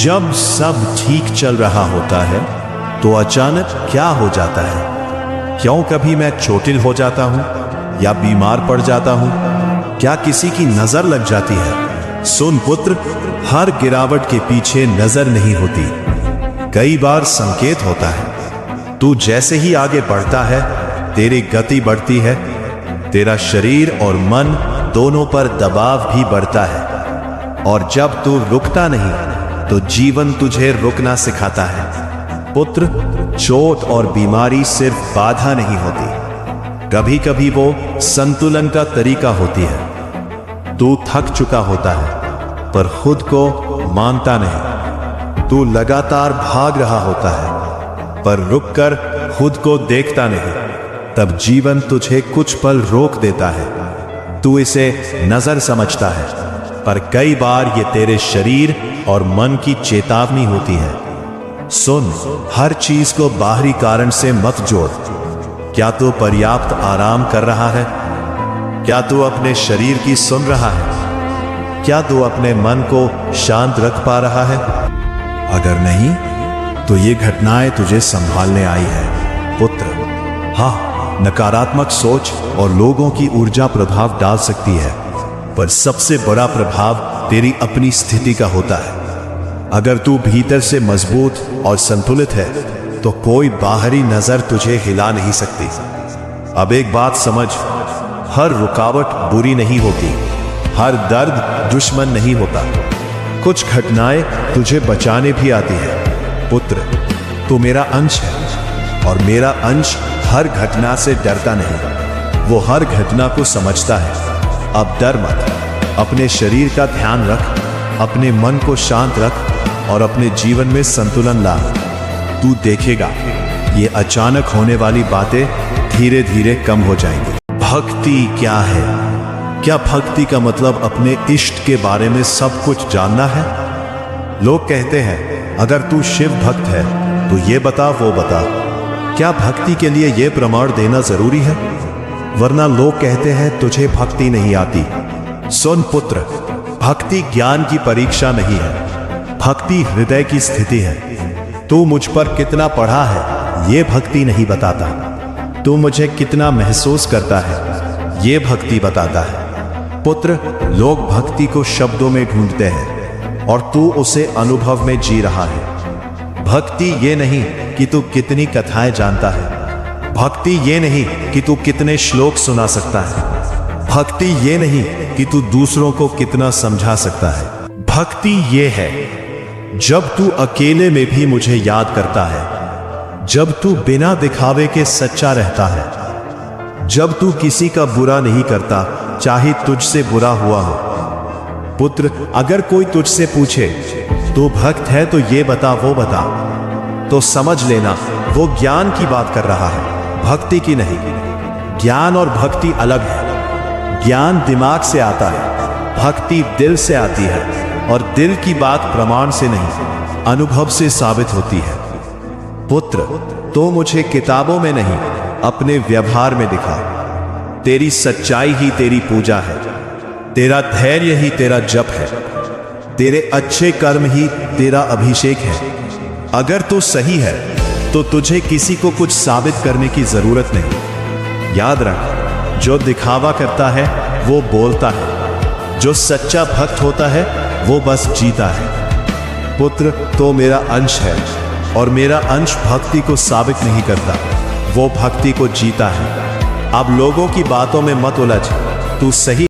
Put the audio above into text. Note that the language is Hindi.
जब सब ठीक चल रहा होता है तो अचानक क्या हो जाता है? क्यों कभी मैं चोटिल हो जाता हूं या बीमार पड़ जाता हूं? क्या किसी की नजर लग जाती है? सुन पुत्र, हर गिरावट के पीछे नजर नहीं होती, कई बार संकेत होता है। तू जैसे ही आगे बढ़ता है तेरी गति बढ़ती है, तेरा शरीर और मन दोनों पर दबाव भी बढ़ता है। और जब तू रुकता नहीं तो जीवन तुझे रुकना सिखाता है। पुत्र, चोट और बीमारी सिर्फ बाधा नहीं होती, कभी कभी वो संतुलन का तरीका होती है। तू थक चुका होता है पर खुद को मानता नहीं। तू लगातार भाग रहा होता है पर रुककर खुद को देखता नहीं। तब जीवन तुझे कुछ पल रोक देता है। तू इसे नजर समझता है पर कई बार ये तेरे शरीर और मन की चेतावनी होती है। सुन, हर चीज को बाहरी कारण से मत जोड़। क्या तू पर्याप्त आराम कर रहा है? क्या तू अपने शरीर की सुन रहा है? क्या तू अपने मन को शांत रख पा रहा है? अगर नहीं तो ये घटनाएं तुझे संभालने आई है पुत्र। हाँ, नकारात्मक सोच और लोगों की ऊर्जा प्रभाव डाल सकती है, पर सबसे बड़ा प्रभाव तेरी अपनी स्थिति का होता है। अगर तू भीतर से मजबूत और संतुलित है तो कोई बाहरी नजर तुझे हिला नहीं सकती। अब एक बात समझ, हर रुकावट बुरी नहीं होती, हर दर्द दुश्मन नहीं होता। कुछ घटनाएं तुझे बचाने भी आती है। पुत्र, तू मेरा अंश है और मेरा अंश हर घटना से डरता नहीं, वो हर घटना को समझता है। अब डर मत, अपने शरीर का ध्यान रख, अपने मन को शांत रख और अपने जीवन में संतुलन ला। तू देखेगा ये अचानक होने वाली बातें धीरे धीरे कम हो जाएंगी। भक्ति क्या है? क्या भक्ति का मतलब अपने इष्ट के बारे में सब कुछ जानना है? लोग कहते हैं अगर तू शिव भक्त है तो ये बता वो बता। क्या भक्ति के लिए ये प्रमाण देना जरूरी है? वरना लोग कहते हैं तुझे भक्ति नहीं आती। सुन पुत्र, भक्ति ज्ञान की परीक्षा नहीं है, भक्ति हृदय की स्थिति है। तू मुझ पर कितना पढ़ा है ये भक्ति नहीं बताता, तू मुझे कितना महसूस करता है ये भक्ति बताता है। पुत्र, लोग भक्ति को शब्दों में ढूंढते हैं और तू उसे अनुभव में जी रहा है। भक्ति ये नहीं कि तू कितनी कथाएं जानता है, भक्ति ये नहीं कि तू कितने श्लोक सुना सकता है, भक्ति ये नहीं कि तू दूसरों को कितना समझा सकता है। भक्ति ये है जब तू अकेले में भी मुझे याद करता है, जब तू बिना दिखावे के सच्चा रहता है, जब तू किसी का बुरा नहीं करता चाहे तुझसे बुरा हुआ हो। पुत्र, अगर कोई तुझसे पूछे तू भक्त है तो ये बता वो बता, तो समझ लेना वो ज्ञान की बात कर रहा है, भक्ति की नहीं। ज्ञान और भक्ति अलग है। ज्ञान दिमाग से आता है, भक्ति दिल से आती है, और दिल की बात प्रमाण से नहीं अनुभव से साबित होती है। पुत्र, तो मुझे किताबों में नहीं अपने व्यवहार में दिखा। तेरी सच्चाई ही तेरी पूजा है, तेरा धैर्य ही तेरा जप है, तेरे अच्छे कर्म ही तेरा अभिषेक है। अगर तू सही है तो तुझे किसी को कुछ साबित करने की जरूरत नहीं। याद रख, जो दिखावा करता है वो बोलता है, जो सच्चा भक्त होता है वो बस जीता है। पुत्र, तो मेरा अंश है और मेरा अंश भक्ति को साबित नहीं करता, वो भक्ति को जीता है। अब लोगों की बातों में मत उलझ, तू सही